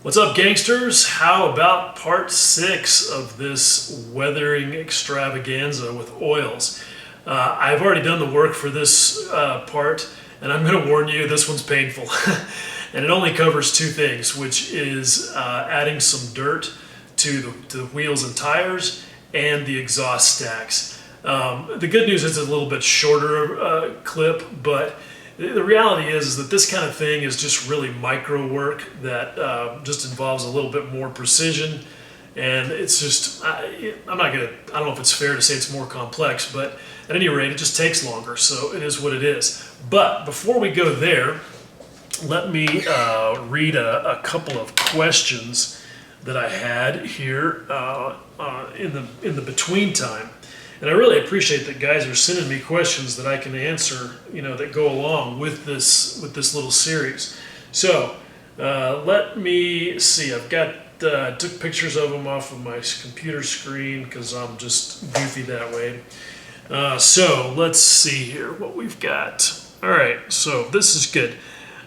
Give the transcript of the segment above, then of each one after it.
What's up, gangsters? How about part 6 of this weathering extravaganza with oils? I've already done the work for this part, and I'm going to warn you, this one's painful. And it only covers two things, which is adding some dirt to the wheels and tires and the exhaust stacks. The good news is it's a little bit shorter clip, but the reality is that this kind of thing is just really micro work that just involves a little bit more precision, and it's just, I don't know if it's fair to say it's more complex, but at any rate, it just takes longer, so it is what it is. But before we go there, let me read a couple of questions that I had here in the between time. And I really appreciate that guys are sending me questions that I can answer, that go along with this little series. So let me see. I've got took pictures of them off of my computer screen because I'm just goofy that way. So let's see here what we've got. All right, so this is good.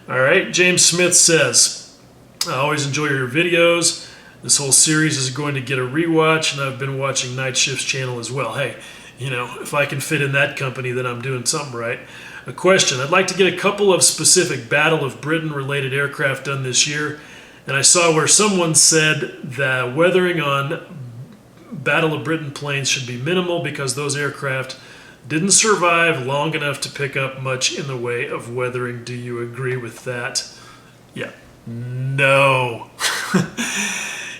All right, James Smith says, I always enjoy your videos. This whole series is going to get a rewatch, and I've been watching Night Shift's channel as well. Hey, if I can fit in that company, then I'm doing something right. A question. I'd like to get a couple of specific Battle of Britain related aircraft done this year, and I saw where someone said that weathering on Battle of Britain planes should be minimal because those aircraft didn't survive long enough to pick up much in the way of weathering. Do you agree with that? Yeah. No.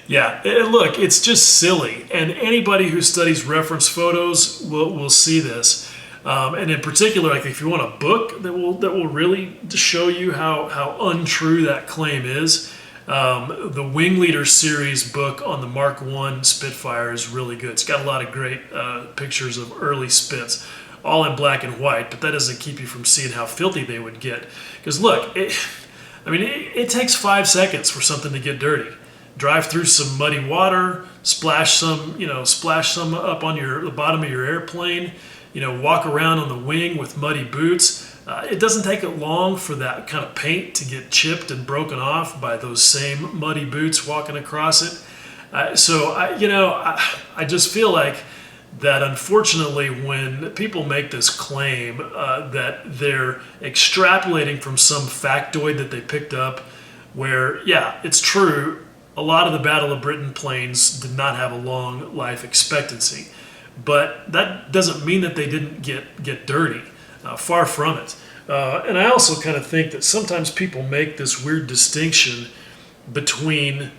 Yeah, look, it's just silly, and anybody who studies reference photos will see this. And in particular, like if you want a book that will really show you how untrue that claim is, the Wing Leader series book on the Mark I Spitfire is really good. It's got a lot of great pictures of early Spits, all in black and white, but that doesn't keep you from seeing how filthy they would get. Because look, it takes 5 seconds for something to get dirty. Drive through some muddy water, splash some up on the bottom of your airplane, walk around on the wing with muddy boots. It doesn't take it long for that kind of paint to get chipped and broken off by those same muddy boots walking across it. So I just feel like that unfortunately when people make this claim that they're extrapolating from some factoid that they picked up where, yeah, it's true, a lot of the Battle of Britain planes did not have a long life expectancy, but that doesn't mean that they didn't get dirty. Far from it. And I also kind of think that sometimes people make this weird distinction between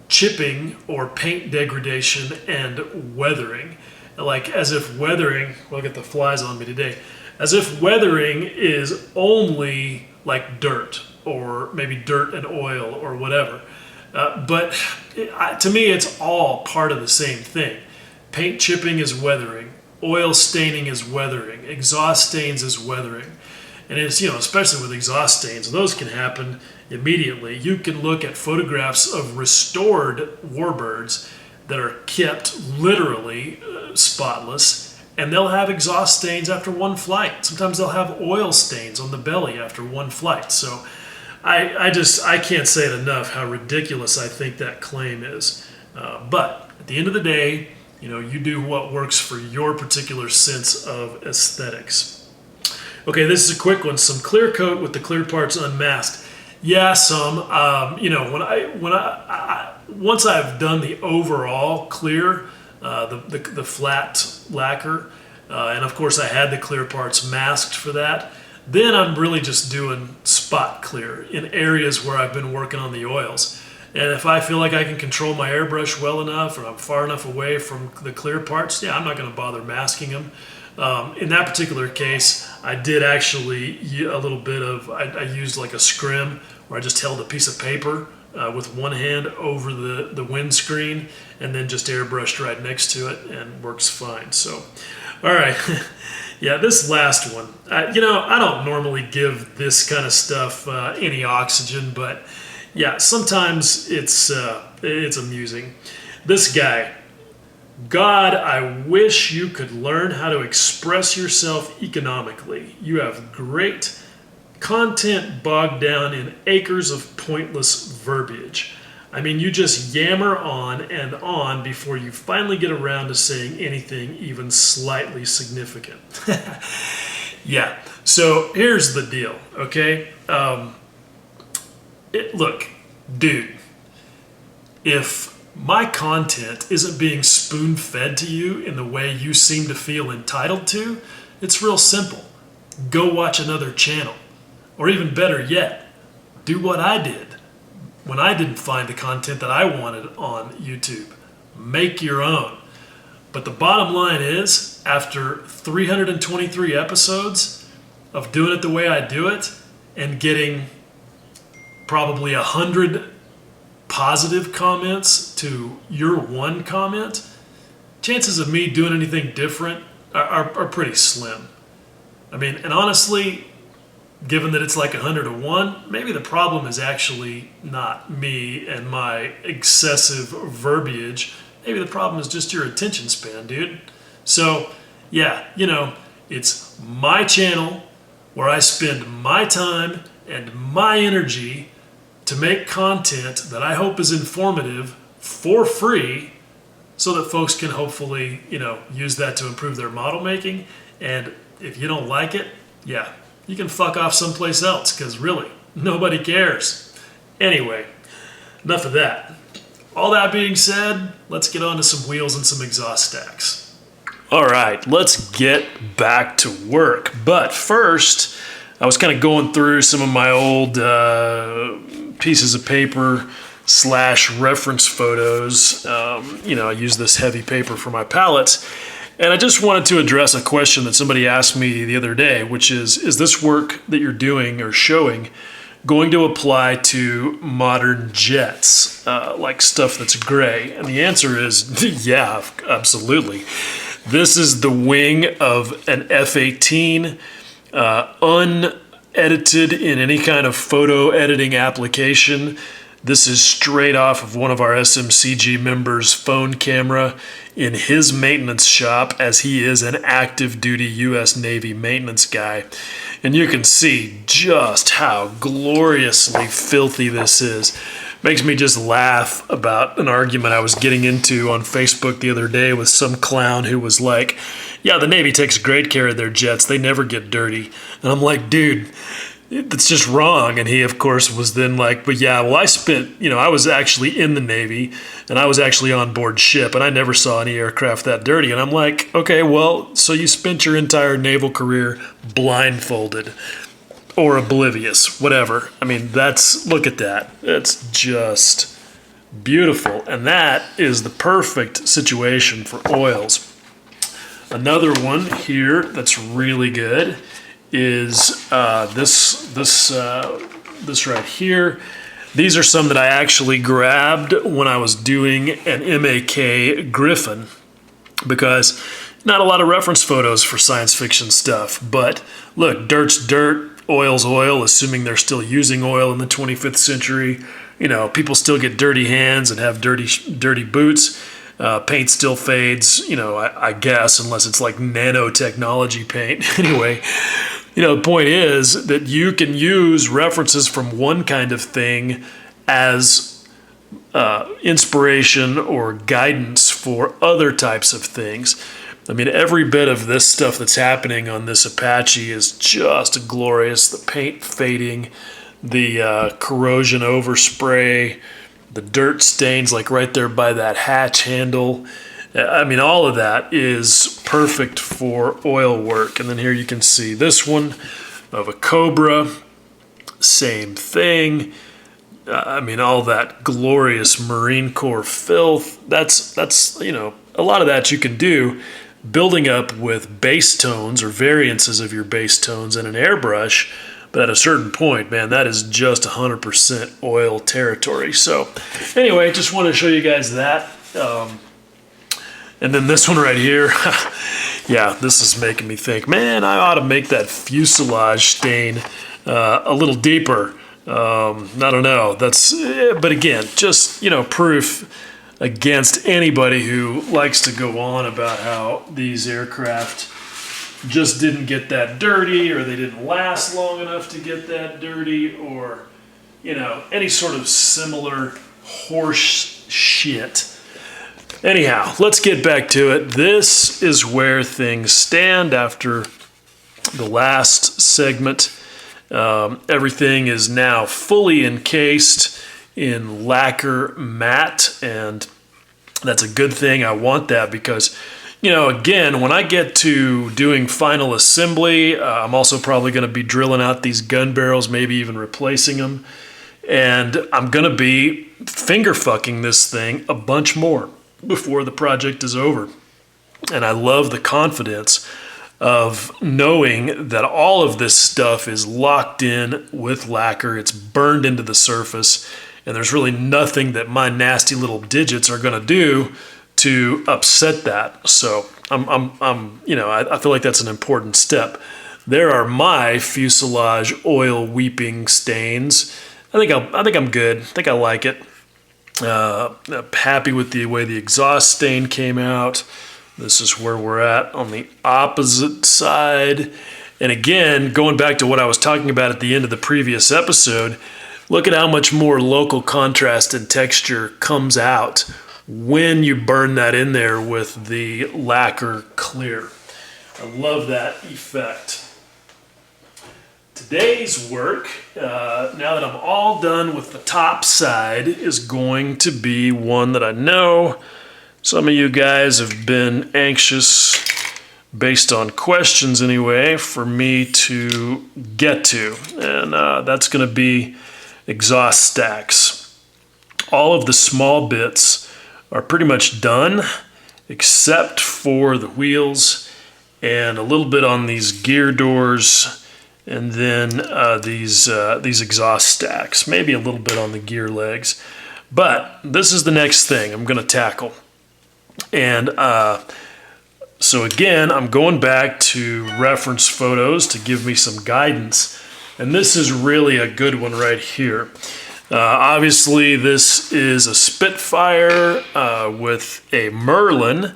chipping or paint degradation and weathering. Like as if weathering, well, I got the flies on me today, as if weathering is only like dirt or maybe dirt and oil or whatever. But to me, it's all part of the same thing. Paint chipping is weathering. Oil staining is weathering. Exhaust stains is weathering. And it's, especially with exhaust stains, those can happen immediately. You can look at photographs of restored warbirds that are kept literally spotless, and they'll have exhaust stains after one flight. Sometimes they'll have oil stains on the belly after one flight. So I can't say it enough how ridiculous I think that claim is. But at the end of the day, you do what works for your particular sense of aesthetics. Okay, this is a quick one. Some clear coat with the clear parts unmasked. Yeah, some. Once I've done the overall clear, the flat lacquer, and of course I had the clear parts masked for that. Then I'm really just doing spot clear in areas where I've been working on the oils. And if I feel like I can control my airbrush well enough or I'm far enough away from the clear parts, yeah, I'm not going to bother masking them. In that particular case, I did actually I used like a scrim where I just held a piece of paper with one hand over the windscreen and then just airbrushed right next to it and works fine. So, all right. Yeah, this last one, I don't normally give this kind of stuff any oxygen, but yeah, sometimes it's amusing. This guy, God, I wish you could learn how to express yourself economically. You have great content bogged down in acres of pointless verbiage. I mean, you just yammer on and on before you finally get around to saying anything even slightly significant. Yeah, so here's the deal, okay? Look, dude, if my content isn't being spoon-fed to you in the way you seem to feel entitled to, it's real simple. Go watch another channel. Or even better yet, do what I did when I didn't find the content that I wanted on YouTube. Make your own. But the bottom line is, after 323 episodes of doing it the way I do it and getting probably 100 positive comments to your one comment, chances of me doing anything different are pretty slim. I mean, and honestly, given that it's like 100 to 1, maybe the problem is actually not me and my excessive verbiage. Maybe the problem is just your attention span, dude. So, yeah, it's my channel where I spend my time and my energy to make content that I hope is informative for free so that folks can hopefully, use that to improve their model making. And if you don't like it, yeah, you can fuck off someplace else, because really, nobody cares. Anyway, enough of that. All that being said, let's get on to some wheels and some exhaust stacks. All right, let's get back to work. But first, I was kind of going through some of my old pieces of paper / reference photos. I use this heavy paper for my palettes. And I just wanted to address a question that somebody asked me the other day, which is this work that you're doing or showing going to apply to modern jets, like stuff that's gray? And the answer is, yeah, absolutely. This is the wing of an F-18, unedited in any kind of photo editing application. This is straight off of one of our SMCG members' phone camera in his maintenance shop, as he is an active duty U.S. Navy maintenance guy. And you can see just how gloriously filthy this is. Makes me just laugh about an argument I was getting into on Facebook the other day with some clown who was like, yeah, the Navy takes great care of their jets. They never get dirty. And I'm like, dude, that's just wrong. And he, of course, was then like, but yeah, well, I was actually in the Navy and I was actually on board ship and I never saw any aircraft that dirty. And I'm like, okay, well, so you spent your entire naval career blindfolded or oblivious, whatever. I mean, look at that. It's just beautiful. And that is the perfect situation for oils. Another one here that's really good is this right here. These are some that I actually grabbed when I was doing an MAK Griffin, because not a lot of reference photos for science fiction stuff. But look, dirt's dirt, oil's oil, assuming they're still using oil in the 25th century. People still get dirty hands and have dirty boots. Paint still fades, I guess, unless it's like nanotechnology paint. Anyway, the point is that you can use references from one kind of thing as inspiration or guidance for other types of things. I mean, every bit of this stuff that's happening on this Apache is just glorious. The paint fading, the corrosion overspray, the dirt stains like right there by that hatch handle. I mean, all of that is perfect for oil work. And then here you can see this one of a Cobra, same thing. I mean, all that glorious Marine Corps filth. That's a lot of that you can do building up with base tones or variances of your base tones in an airbrush. But at a certain point, man, that is just 100% oil territory. So anyway, just wanted to show you guys that. And then this one right here, yeah, this is making me think, man, I ought to make that fuselage stain a little deeper. I don't know. But again, just, proof against anybody who likes to go on about how these aircraft just didn't get that dirty, or they didn't last long enough to get that dirty, or any sort of similar horse shit. Anyhow, let's get back to it. This is where things stand after the last segment. Everything is now fully encased in lacquer matte, and that's a good thing. I want that because, you know, again, when I get to doing final assembly, I'm also probably going to be drilling out these gun barrels, maybe even replacing them. And I'm going to be finger fucking this thing a bunch more before the project is over. And I love the confidence of knowing that all of this stuff is locked in with lacquer. It's burned into the surface, and there's really nothing that my nasty little digits are going to do to upset that. So I feel like that's an important step. There are my fuselage oil weeping stains. I think I'm good. I think I like it. Happy with the way the exhaust stain came out. This is where we're at on the opposite side. And again, going back to what I was talking about at the end of the previous episode, look at how much more local contrast and texture comes out when you burn that in there with the lacquer clear. I love that effect. Today's work, now that I'm all done with the top side, is going to be one that I know some of you guys have been anxious, based on questions anyway, for me to get to. And that's going to be exhaust stacks. All of the small bits are pretty much done, except for the wheels and a little bit on these gear doors, and then these exhaust stacks, maybe a little bit on the gear legs. But this is the next thing I'm going to tackle. And so again, I'm going back to reference photos to give me some guidance. And this is really a good one right here. Obviously, this is a Spitfire with a Merlin,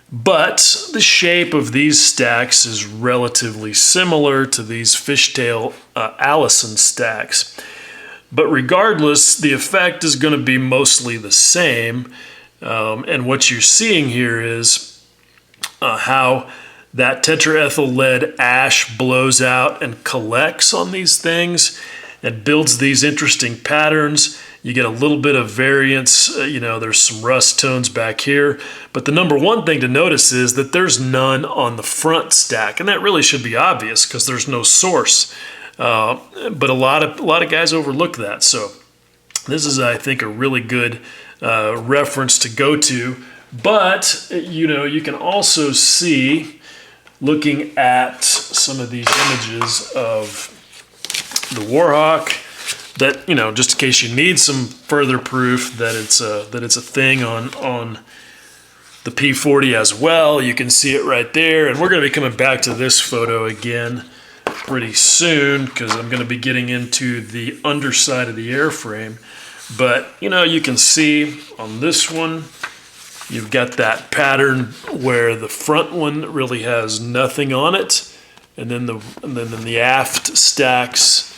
but the shape of these stacks is relatively similar to these fishtail Allison stacks. But regardless, the effect is going to be mostly the same. And what you're seeing here is how that tetraethyl lead ash blows out and collects on these things and builds these interesting patterns. You get a little bit of variance, there's some rust tones back here. But the number one thing to notice is that there's none on the front stack. And that really should be obvious because there's no source. But a lot of guys overlook that. So this is, I think, a really good reference to go to. But, you can also see, looking at some of these images of the Warhawk, that, just in case you need some further proof that it's a thing on the P40 as well, you can see it right there. And we're going to be coming back to this photo again pretty soon because I'm going to be getting into the underside of the airframe. But, you can see on this one, you've got that pattern where the front one really has nothing on it, and then the aft stacks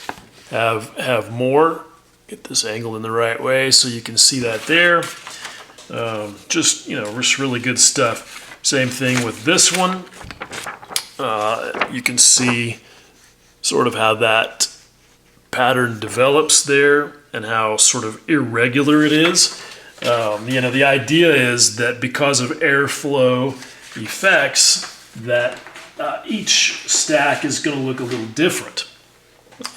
have more. Get this angle in the right way so you can see that there. Just really good stuff. Same thing with this one. You can see sort of how that pattern develops there and how sort of irregular it is. The idea is that because of airflow effects, that each stack is going to look a little different.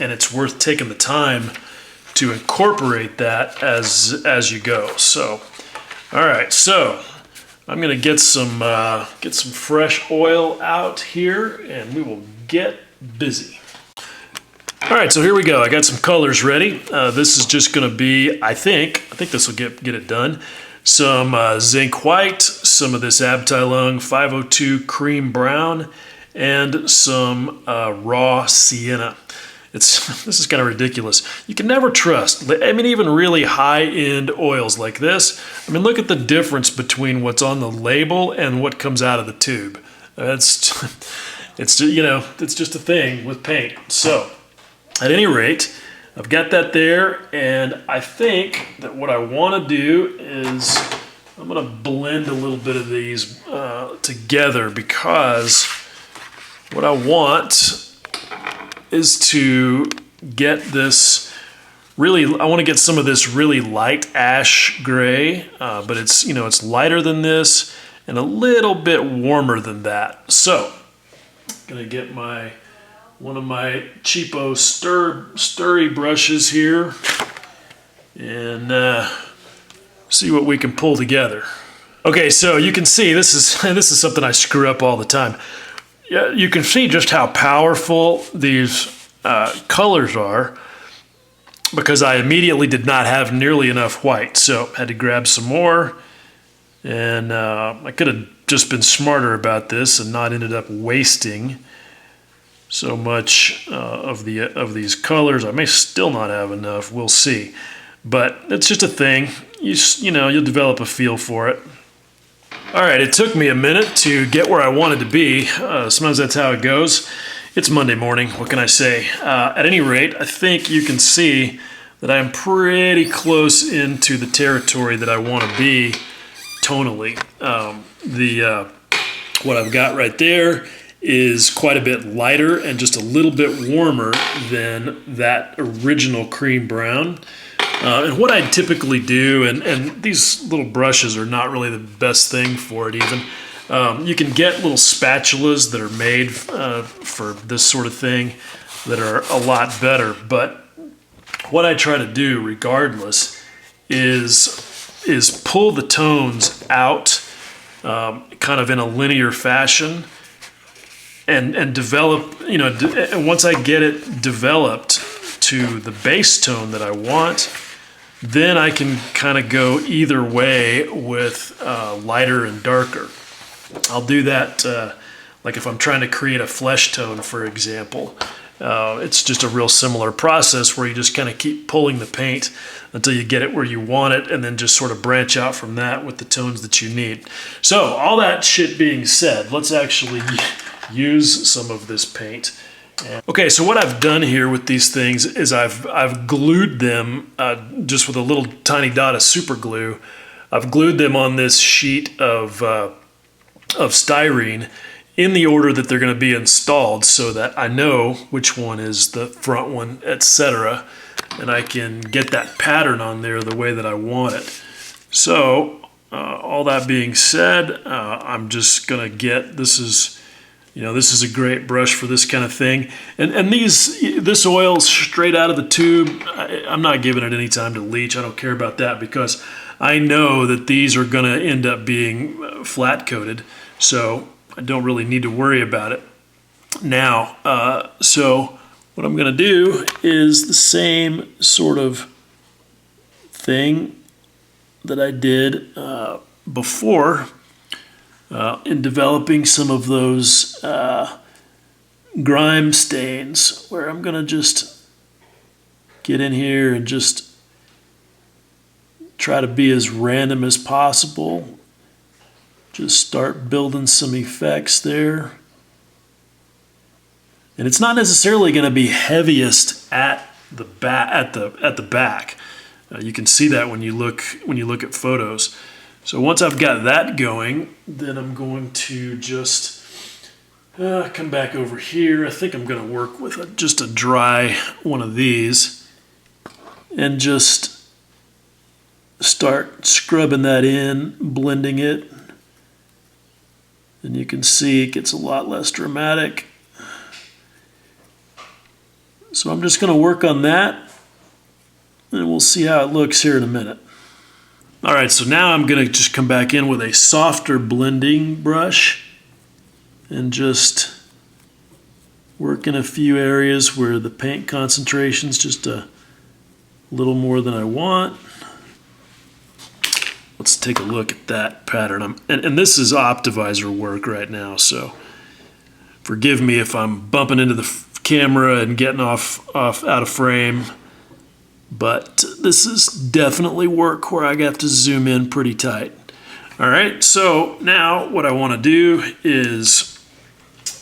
And it's worth taking the time to incorporate that as you go. So, all right, so I'm going to get some fresh oil out here, and we will get busy. All right, so here we go. I got some colors ready. This is just going to be, I think this will get it done. Some zinc white, some of this Abteilung 502 cream brown, and some raw sienna. This is kind of ridiculous. You can never trust. Even really high-end oils like this. Look at the difference between what's on the label and what comes out of the tube. It's just a thing with paint. So, at any rate, I've got that there, and I think that what I want to do is I'm going to blend a little bit of these together, because what I want is to get this really, I want to get some of this really light ash gray, but it's, you know, it's lighter than this and a little bit warmer than that. So I'm going to get one of my cheapo stirry brushes here and see what we can pull together. Okay, so you can see this is something I screw up all the time. Yeah, you can see just how powerful these colors are, because I immediately did not have nearly enough white, so I had to grab some more. And I could have just been smarter about this and not ended up wasting so much of these colors. I may still not have enough. We'll see. But it's just a thing. You know, you'll develop a feel for it. All right, it took me a minute to get where I wanted to be. Sometimes that's how it goes. It's Monday morning. What can I say? At any rate, I think you can see that I'm pretty close into the territory that I want to be tonally. What I've got right there is quite a bit lighter and just a little bit warmer than that original cream brown. And what I typically do, and these little brushes are not really the best thing for it even. You can get little spatulas that are made for this sort of thing that are a lot better. But what I try to do regardless is pull the tones out kind of in a linear fashion and develop, you know, and once I get it developed to the base tone that I want, then I can kind of go either way with lighter and darker. I'll do that like if I'm trying to create a flesh tone, for example. It's just a real similar process where you just kind of keep pulling the paint until you get it where you want it, and then just sort of branch out from that with the tones that you need. So all that shit being said, let's actually use some of this paint. Okay, so what I've done here with these things is I've glued them just with a little tiny dot of super glue. I've glued them on this sheet of styrene in the order that they're going to be installed, so that I know which one is the front one, etc. And I can get that pattern on there the way that I want it. So all that being said, I'm just going to get, this is a great brush for this kind of thing. And this oil straight out of the tube, I'm not giving it any time to leach. I don't care about that, because I know that these are going to end up being flat coated. So I don't really need to worry about it. Now, so what I'm going to do is the same sort of thing that I did before in developing some of those grime stains, where I'm going to just get in here and just try to be as random as possible. Just start building some effects there. And it's not necessarily going to be heaviest at the back. You can see that when you look at photos. So once I've got that going, then I'm going to just come back over here. I think I'm going to work with just a dry one of these and just start scrubbing that in, blending it. And you can see it gets a lot less dramatic. So I'm just going to work on that, and we'll see how it looks here in a minute. All right, so now I'm going to just come back in with a softer blending brush and just work in a few areas where the paint concentration's just a little more than I want. Let's take a look at that pattern. And this is Optivizer work right now, so forgive me if I'm bumping into the camera and getting off out of frame, but this is definitely work where I have to zoom in pretty tight. All right, so now what I want to do is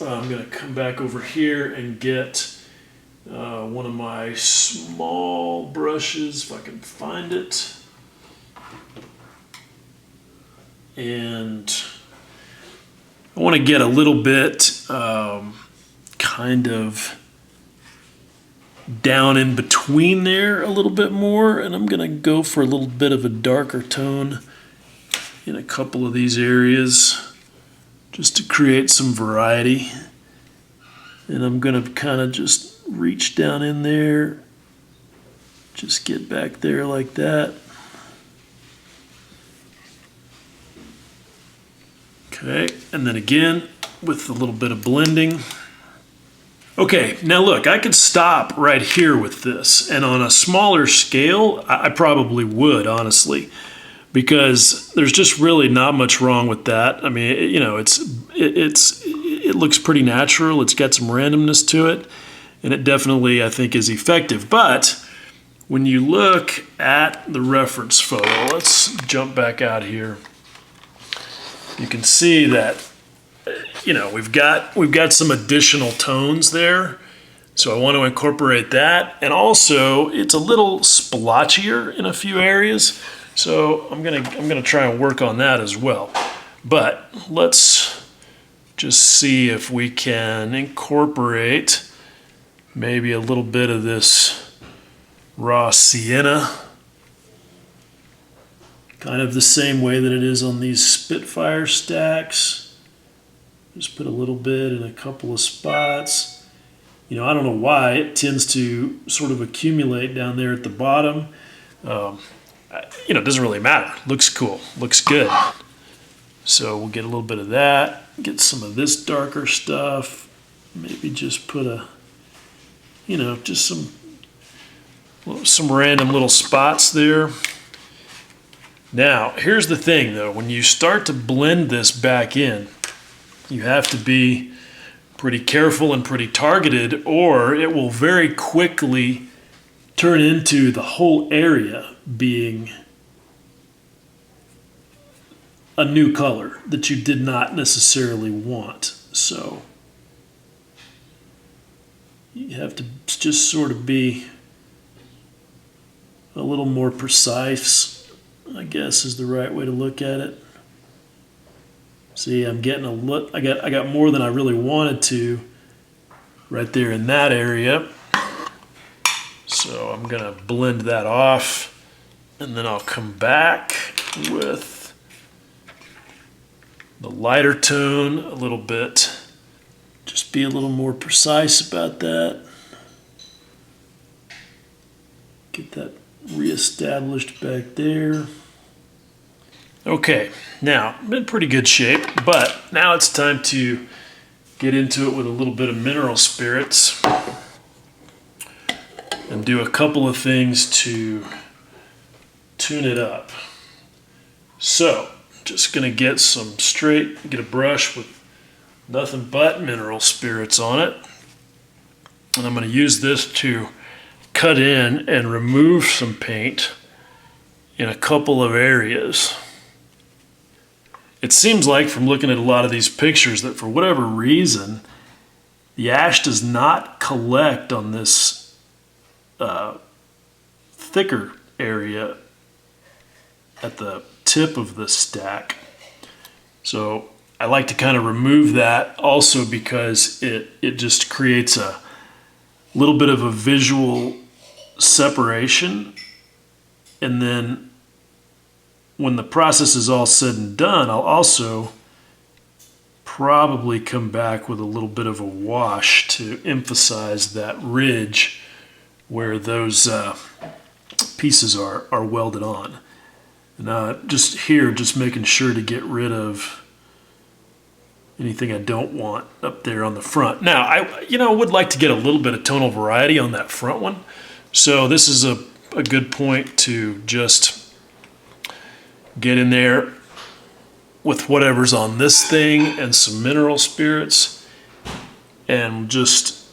I'm going to come back over here and get one of my small brushes, if I can find it. And I want to get a little bit kind of down in between there a little bit more, and I'm going to go for a little bit of a darker tone in a couple of these areas just to create some variety. And I'm going to kind of just reach down in there, just get back there like that. Okay, and then again with a little bit of blending. Okay, now look, I could stop right here with this, and on a smaller scale, I probably would, honestly, because there's just really not much wrong with that. I mean, you know, it looks pretty natural. It's got some randomness to it, and it definitely, I think, is effective. But when you look at the reference photo, let's jump back out here. You can see that, you know, we've got some additional tones there, so I want to incorporate that. And also, it's a little splotchier in a few areas, so I'm gonna try and work on that as well. But let's just see if we can incorporate maybe a little bit of this raw sienna, kind of the same way that it is on these Spitfire stacks. Just put a little bit in a couple of spots. You know, I don't know why it tends to sort of accumulate down there at the bottom. You know, it doesn't really matter. Looks cool, looks good. So we'll get a little bit of that, get some of this darker stuff, maybe just put a, you know, just some random little spots there. Now, here's the thing though, when you start to blend this back in, you have to be pretty careful and pretty targeted, or it will very quickly turn into the whole area being a new color that you did not necessarily want. So you have to just sort of be a little more precise, I guess is the right way to look at it. See, I'm getting a look. I got more than I really wanted to right there in that area. So I'm gonna blend that off, and then I'll come back with the lighter tone a little bit. Just be a little more precise about that. Get that reestablished back there. Okay, now I'm in pretty good shape, but now it's time to get into it with a little bit of mineral spirits and do a couple of things to tune it up. So, just gonna get get a brush with nothing but mineral spirits on it. And I'm gonna use this to cut in and remove some paint in a couple of areas. It seems like from looking at a lot of these pictures that for whatever reason, the ash does not collect on this thicker area at the tip of the stack. So I like to kind of remove that also because it just creates a little bit of a visual separation. And then when the process is all said and done, I'll also probably come back with a little bit of a wash to emphasize that ridge where those pieces are welded on. And just here, just making sure to get rid of anything I don't want up there on the front. Now, I would like to get a little bit of tonal variety on that front one. So this is a good point to just get in there with whatever's on this thing and some mineral spirits and just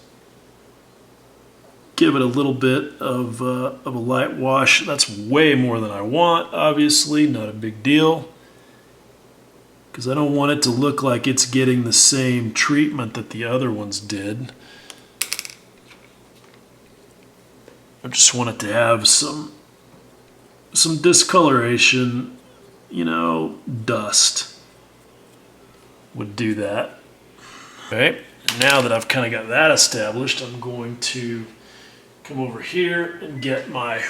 give it a little bit of a light wash. That's way more than I want, obviously, not a big deal, because I don't want it to look like it's getting the same treatment that the other ones did. I just want it to have some discoloration, you know, dust would do that. Okay, now that I've kind of got that established, I'm going to come over here and get my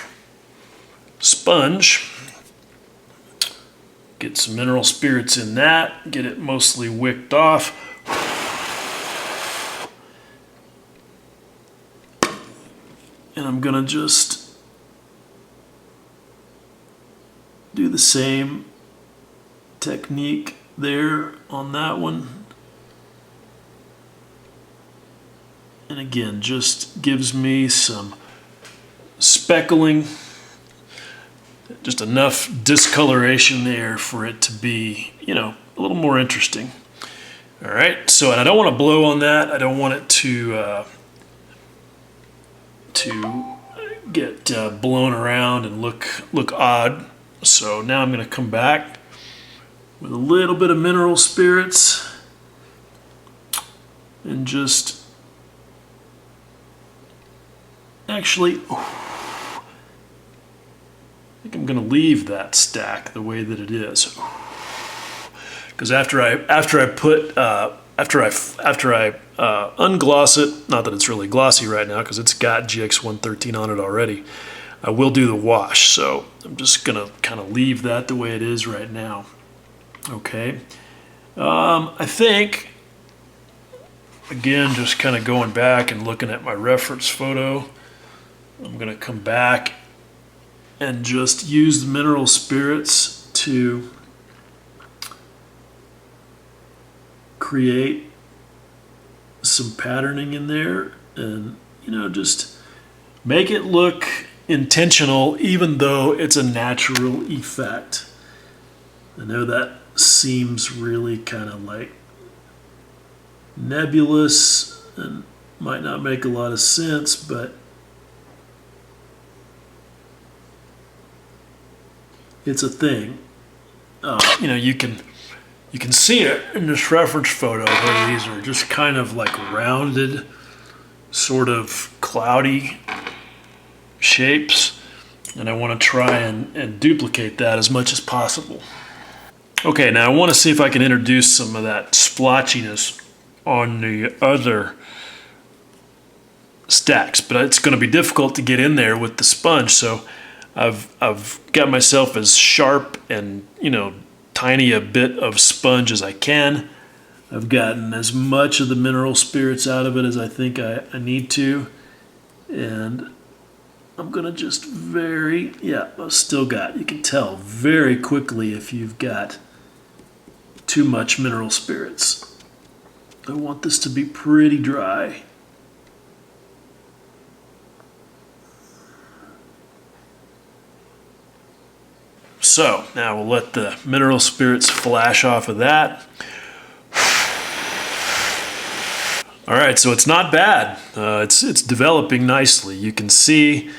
sponge, get some mineral spirits in that, get it mostly wicked off. And I'm gonna just do the same technique there on that one. And again, just gives me some speckling, just enough discoloration there for it to be, you know, a little more interesting. All right, so, and I don't want to blow on that. I don't want it to get blown around and look odd. So now I'm going to come back with a little bit of mineral spirits and just actually, I think I'm going to leave that stack the way that it is, because after I ungloss it, not that it's really glossy right now because it's got GX113 on it already, I will do the wash. So I'm just gonna kind of leave that the way it is right now. Okay, I think, again, just kind of going back and looking at my reference photo, I'm gonna come back and just use the mineral spirits to create some patterning in there, and, you know, just make it look intentional even though it's a natural effect. I know that seems really kind of like nebulous and might not make a lot of sense, but it's a thing. You know, you can see it in this reference photo where these are just kind of like rounded, sort of cloudy shapes, and I want to try and duplicate that as much as possible. Okay, now I want to see if I can introduce some of that splotchiness on the other stacks, but it's going to be difficult to get in there with the sponge, so I've got myself as sharp and, you know, tiny a bit of sponge as I can. I've gotten as much of the mineral spirits out of it as I think I need to, and I'm gonna just I've still got, you can tell very quickly if you've got too much mineral spirits. I want this to be pretty dry. So now we'll let the mineral spirits flash off of that. All right, so it's not bad. It's developing nicely. You can see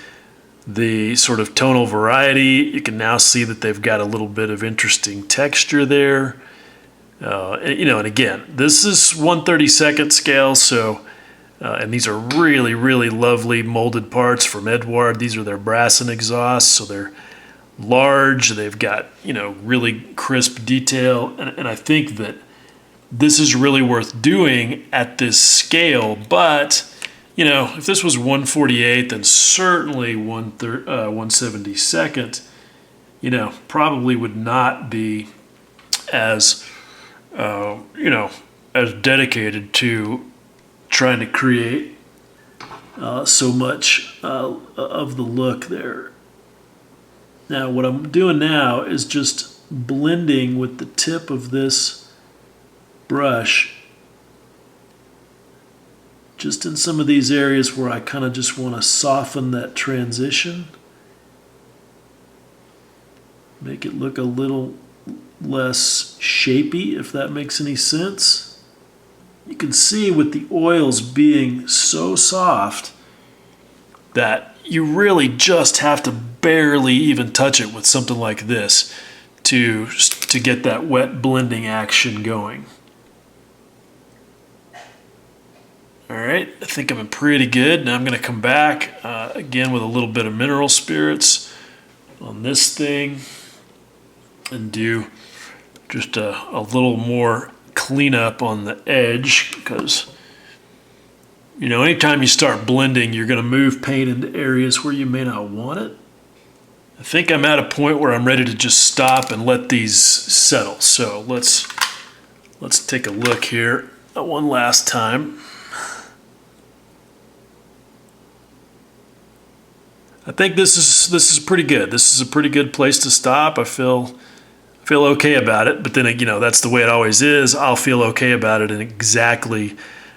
the sort of tonal variety. You can now see that they've got a little bit of interesting texture there. You know, and again, this is 1/32 scale, so and these are really, really lovely molded parts from Edouard. These are their Brasson exhausts, so they're large. They've got, you know, really crisp detail, and I think that this is really worth doing at this scale. But, you know, if this was 1/48, then certainly 1/72, you know, probably would not be as you know, as dedicated to trying to create so much of the look there. Now what I'm doing now is just blending with the tip of this brush just in some of these areas where I kind of just want to soften that transition, make it look a little less shapy, if that makes any sense. You can see with the oils being so soft that you really just have to barely even touch it with something like this to get that wet blending action going. All right, I think I'm pretty good. Now I'm going to come back. again with a little bit of mineral spirits on this thing, and do just a little more cleanup on the edge, because you know, anytime you start blending, you're going to move paint into areas where you may not want it. I think I'm at a point where I'm ready to just stop and let these settle. So let's take a look here one last time. I think this is pretty good. This is a pretty good place to stop. I feel okay about it, but then, you know, that's the way it always is. I'll feel okay about it in exactly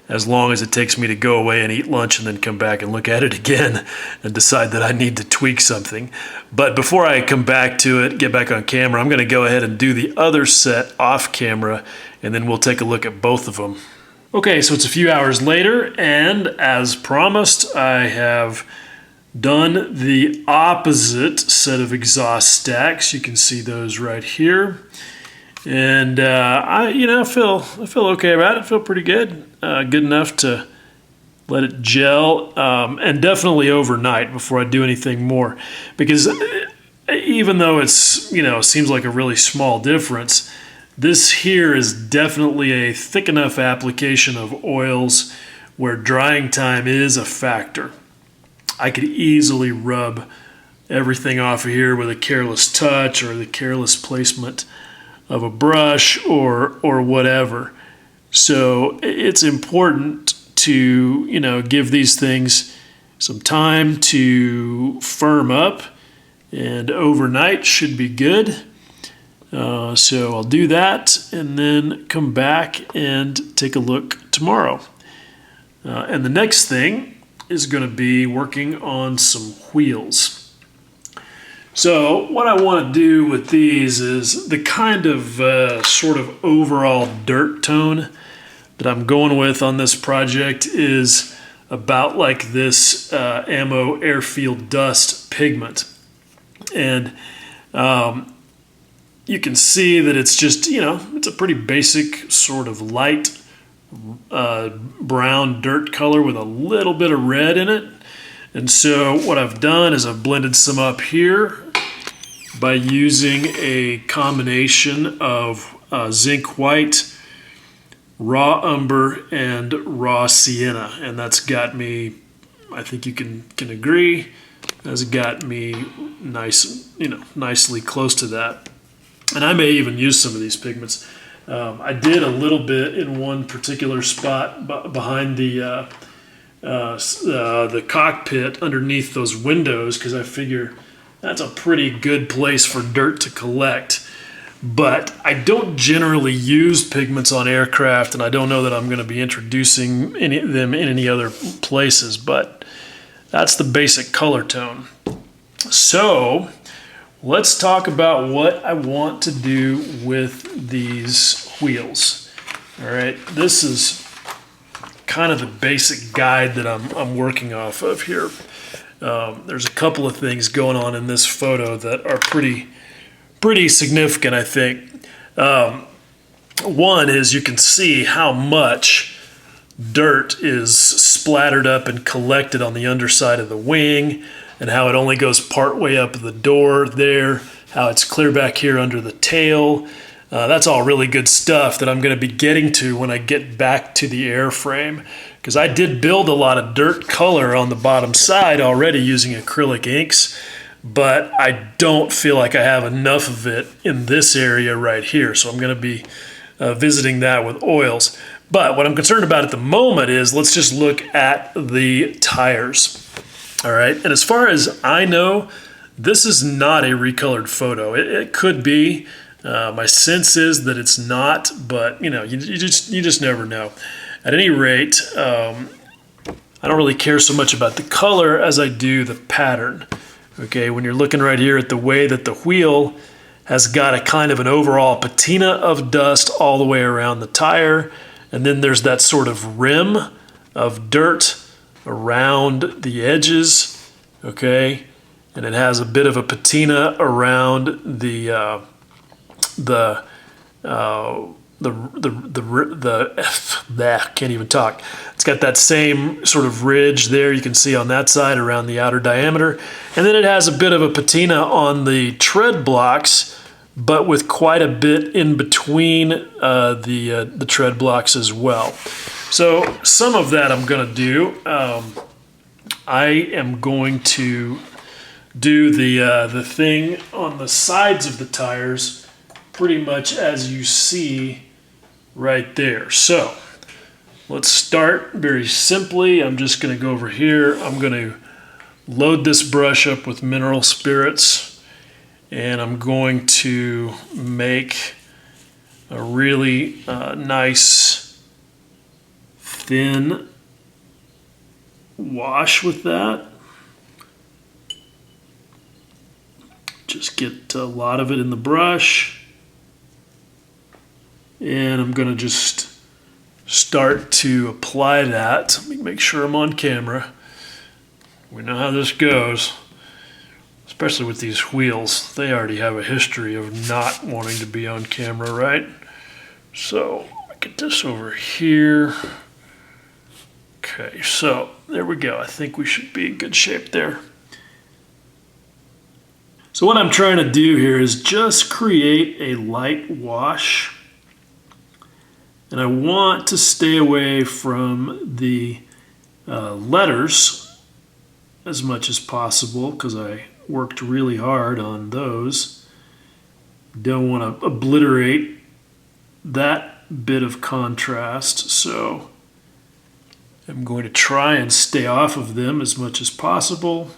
as long as it takes me to go away and eat lunch and then come back and look at it again and decide that I need to tweak something. But before I come back to it, get back on camera, I'm going to go ahead and do the other set off camera, and then we'll take a look at both of them. Okay, so it's a few hours later, and as promised, I have done the opposite set of exhaust stacks. You can see those right here. And I feel okay about it. I feel pretty good. Good enough to let it gel, and definitely overnight before I do anything more. Because even though it's, you know, seems like a really small difference, this here is definitely a thick enough application of oils where drying time is a factor. I could easily rub everything off of here with a careless touch or the careless placement of a brush or whatever. So it's important to, you know, give these things some time to firm up, and overnight should be good. So I'll do that and then come back and take a look tomorrow. And the next thing is going to be working on some wheels. So what I want to do with these is the kind of sort of overall dirt tone that I'm going with on this project is about like this ammo airfield dust pigment. And you can see that it's just, you know, it's a pretty basic sort of light brown dirt color with a little bit of red in it. And so what I've done is I've blended some up here by using a combination of zinc white, raw umber, and raw sienna. And that's got me, I think you can agree, has got me nice, you know, nicely close to that. And I may even use some of these pigments. I did a little bit in one particular spot behind the cockpit underneath those windows, because I figure that's a pretty good place for dirt to collect. But I don't generally use pigments on aircraft, and I don't know that I'm going to be introducing them in any other places, but that's the basic color tone. So let's talk about what I want to do with these wheels. All right, this is kind of the basic guide that I'm working off of here. There's a couple of things going on in this photo that are pretty significant, I think. One is you can see how much dirt is splattered up and collected on the underside of the wing, and how it only goes part way up the door there, how it's clear back here under the tail. That's all really good stuff that I'm going to be getting to when I get back to the airframe, because I did build a lot of dirt color on the bottom side already using acrylic inks, but I don't feel like I have enough of it in this area right here, so I'm going to be visiting that with oils. But what I'm concerned about at the moment is, let's just look at the tires. All right, and as far as I know, this is not a recolored photo. It could be. My sense is that it's not, but you know, you just never know. At any rate, I don't really care so much about the color as I do the pattern. Okay, when you're looking right here at the way that the wheel has got a kind of an overall patina of dust all the way around the tire, and then there's that sort of rim of dirt around the edges, okay, and it has a bit of a patina around the can't even talk. It's got that same sort of ridge there you can see on that side around the outer diameter. And then it has a bit of a patina on the tread blocks, but with quite a bit in between the tread blocks as well. So some of that I'm going to do. I am going to do the thing on the sides of the tires pretty much as you see right there. So let's start very simply. I'm just going to go over here. I'm going to load this brush up with mineral spirits, and I'm going to make a really nice thin wash with that. Just get a lot of it in the brush. And I'm going to just start to apply that. Let me make sure I'm on camera. We know how this goes, especially with these wheels. They already have a history of not wanting to be on camera, right? So get this over here. Okay, so there we go. I think we should be in good shape there. So what I'm trying to do here is just create a light wash. And I want to stay away from the letters as much as possible because I worked really hard on those. Don't want to obliterate that bit of contrast, so I'm going to try and stay off of them as much as possible.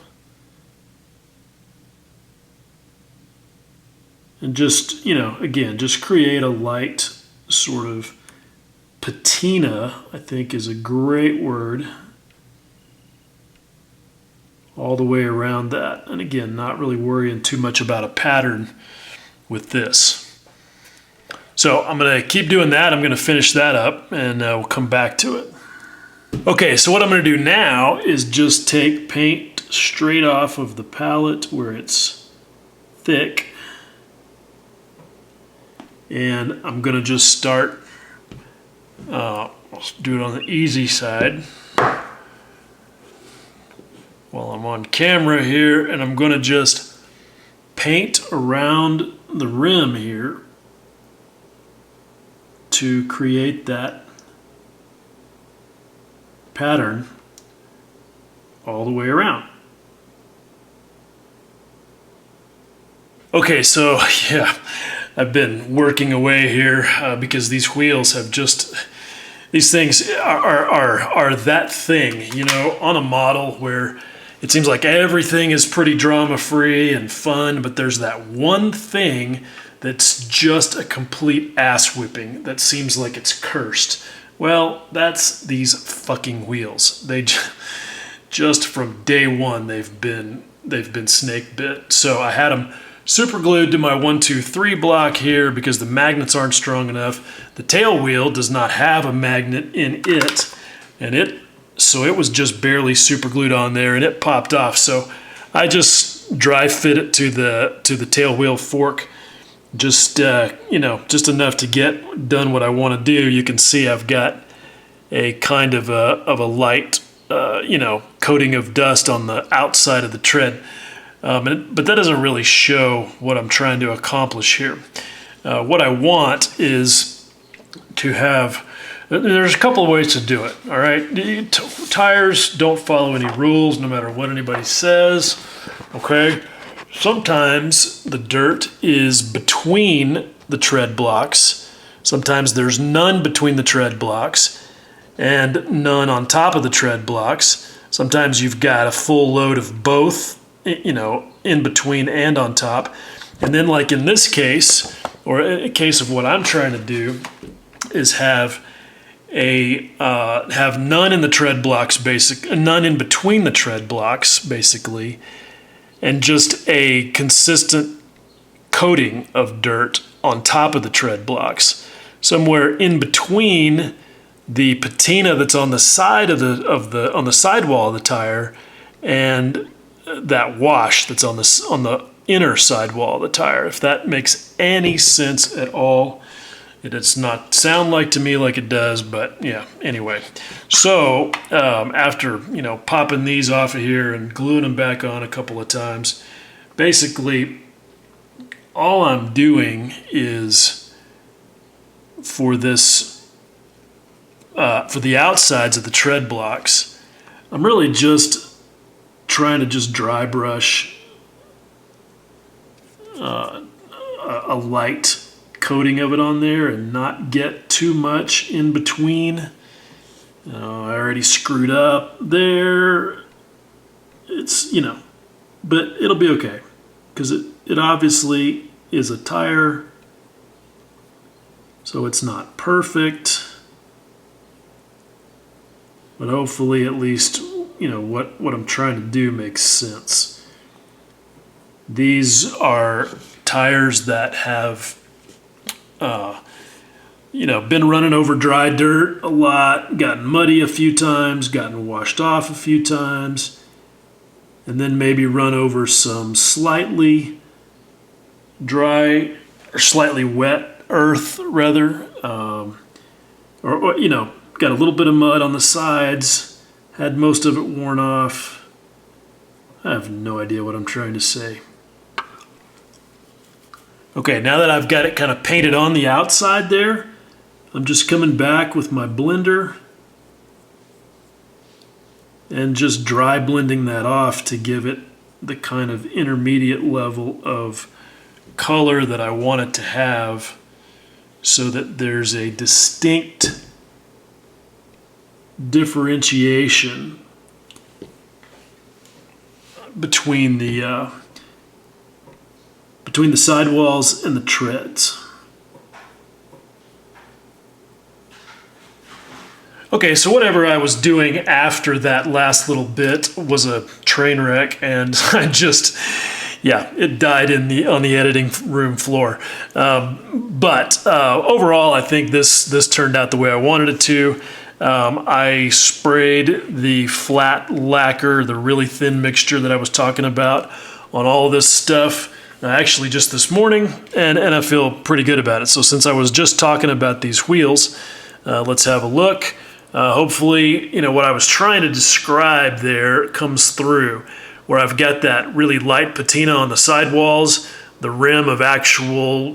And just, again, just create a light sort of patina, I think is a great word, all the way around that. And again, not really worrying too much about a pattern with this. So I'm going to keep doing that. I'm going to finish that up and we'll come back to it. Okay, so what I'm going to do now is just take paint straight off of the palette where it's thick. And I'm going to just start, let's do it on the easy side while I'm on camera here, and I'm going to just paint around the rim here to create that pattern all the way around. Okay, so yeah, I've been working away here because these wheels have just, these things are that thing, on a model where it seems like everything is pretty drama-free and fun, but there's that one thing that's just a complete ass whipping that seems like it's cursed. Well, that's these fucking wheels. They just from day one they've been snake bit. So I had them super glued to my 123 block here because the magnets aren't strong enough. The tail wheel does not have a magnet in it, and so it was just barely super glued on there, and it popped off. So I just dry fit it to the tail wheel fork, just just enough to get done what I want to do. You can see I've got a kind of a light coating of dust on the outside of the tread. But that doesn't really show what I'm trying to accomplish here. What I want is to have, there's a couple of ways to do it, all right? Tires don't follow any rules no matter what anybody says, okay? Sometimes the dirt is between the tread blocks. Sometimes there's none between the tread blocks and none on top of the tread blocks. Sometimes you've got a full load of both, in between and on top. And then like in this case, or a case of what I'm trying to do, is have none in the tread blocks, none in between the tread blocks, basically, and just a consistent coating of dirt on top of the tread blocks. Somewhere in between the patina that's on the side on the sidewall of the tire and that wash that's on the inner sidewall of the tire. If that makes any sense at all, It does not sound like to me like it does, but yeah, anyway. So after, popping these off of here and gluing them back on a couple of times, basically all I'm doing is for this, for the outsides of the tread blocks, I'm really just trying to just dry brush a light coating of it on there and not get too much in between. I already screwed up there. It's, but it'll be okay because it obviously is a tire, so it's not perfect, but hopefully at least, what I'm trying to do makes sense. These are tires that have been running over dry dirt a lot, gotten muddy a few times, gotten washed off a few times, and then maybe run over some slightly dry or slightly wet earth, rather, or got a little bit of mud on the sides, had most of it worn off. I have no idea what I'm trying to say. Okay, now that I've got it kind of painted on the outside there, I'm just coming back with my blender and just dry blending that off to give it the kind of intermediate level of color that I want it to have, so that there's a distinct differentiation between the sidewalls and the treads. Okay, so whatever I was doing after that last little bit was a train wreck, and it died on the editing room floor. But overall, I think this turned out the way I wanted it to. I sprayed the flat lacquer, the really thin mixture that I was talking about, on all this stuff. Actually just this morning, and I feel pretty good about it. So since I was just talking about these wheels, let's have a look. Hopefully, what I was trying to describe there comes through, where I've got that really light patina on the sidewalls, the rim of actual,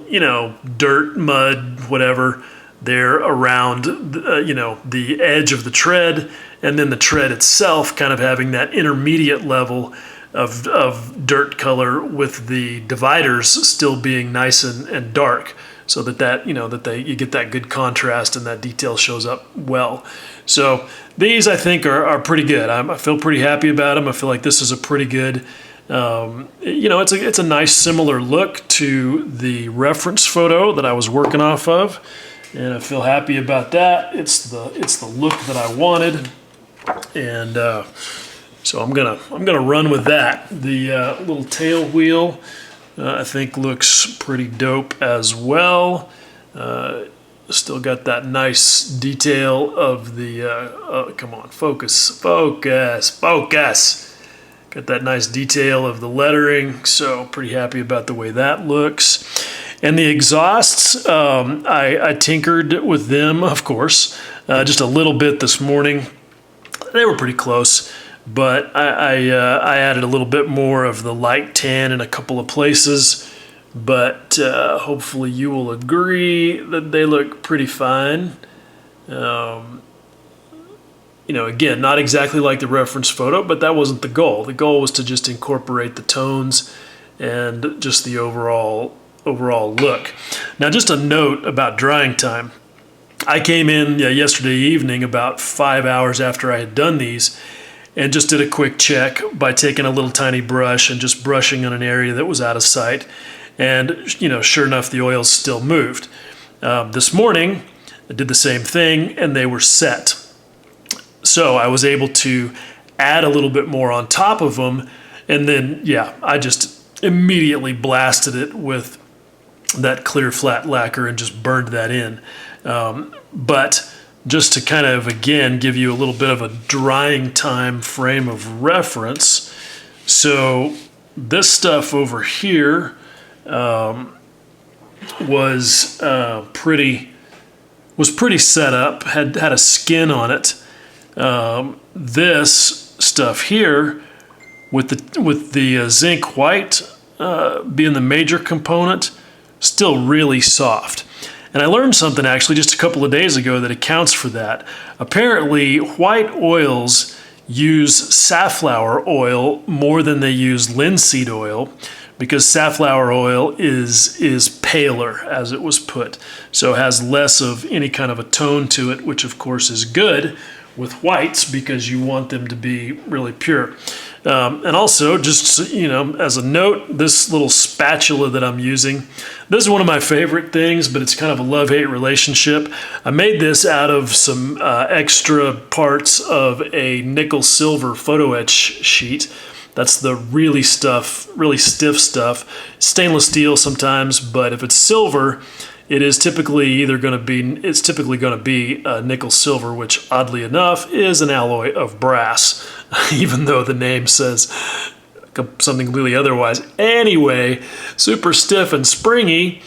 dirt, mud, whatever, there around, the edge of the tread, and then the tread itself kind of having that intermediate level of dirt color, with the dividers still being nice and dark, so that you get that good contrast and that detail shows up well. So these, I think, are pretty good. I feel pretty happy about them. I feel like this is a pretty good, it's a nice similar look to the reference photo that I was working off of, and I feel happy about that. It's the look that I wanted, and so I'm gonna run with that. The little tail wheel, I think, looks pretty dope as well. Still got that nice detail of the, come on, focus. Got that nice detail of the lettering, so pretty happy about the way that looks. And the exhausts, I tinkered with them, of course, just a little bit this morning. They were pretty close, but I added a little bit more of the light tan in a couple of places. But hopefully you will agree that they look pretty fine. Again, not exactly like the reference photo, but that wasn't the goal. The goal was to just incorporate the tones and just the overall look. Now, just a note about drying time. I came in yesterday evening about 5 hours after I had done these, and just did a quick check by taking a little tiny brush and just brushing on an area that was out of sight. And, sure enough, the oils still moved. This morning, I did the same thing, and they were set. So I was able to add a little bit more on top of them, and then, I just immediately blasted it with that clear flat lacquer and just burned that in. But just to kind of, again, give you a little bit of a drying time frame of reference. So this stuff over here was pretty was pretty set up, had a skin on it. This stuff here, with the zinc white being the major component, still really soft. And I learned something actually just a couple of days ago that accounts for that. Apparently, white oils use safflower oil more than they use linseed oil, because safflower oil is paler, as it was put, so has less of any kind of a tone to it, which of course is good with whites because you want them to be really pure. And also, just as a note, this little spatula that I'm using, this is one of my favorite things, but it's kind of a love-hate relationship. I made this out of some extra parts of a nickel-silver photo etch sheet. That's the really stiff stuff. Stainless steel sometimes, but if it's silver, it's typically going to be nickel silver, which oddly enough is an alloy of brass, even though the name says something completely otherwise. Anyway, super stiff and springy,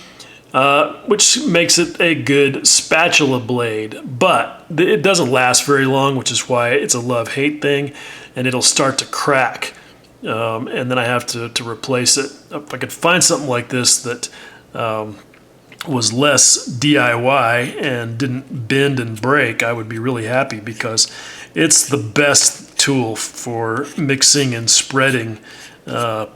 which makes it a good spatula blade, but it doesn't last very long, which is why it's a love-hate thing, and it'll start to crack. And then I have to replace it. If I could find something like this that was less DIY and didn't bend and break, I would be really happy, because it's the best tool for mixing and spreading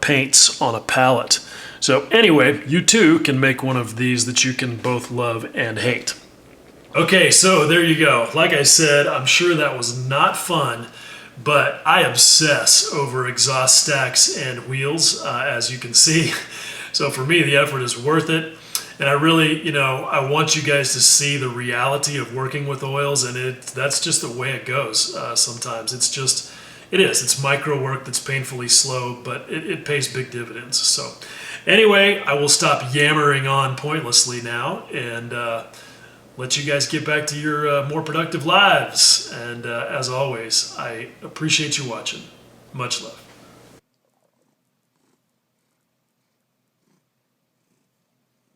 paints on a palette. So anyway, you too can make one of these that you can both love and hate. Okay, so there you go. Like I said, I'm sure that was not fun, but I obsess over exhaust stacks and wheels, as you can see. So for me, the effort is worth it. And I really, I want you guys to see the reality of working with oils, and that's just the way it goes sometimes. It's micro work that's painfully slow, but it pays big dividends. So anyway, I will stop yammering on pointlessly now and let you guys get back to your more productive lives. And as always, I appreciate you watching. Much love.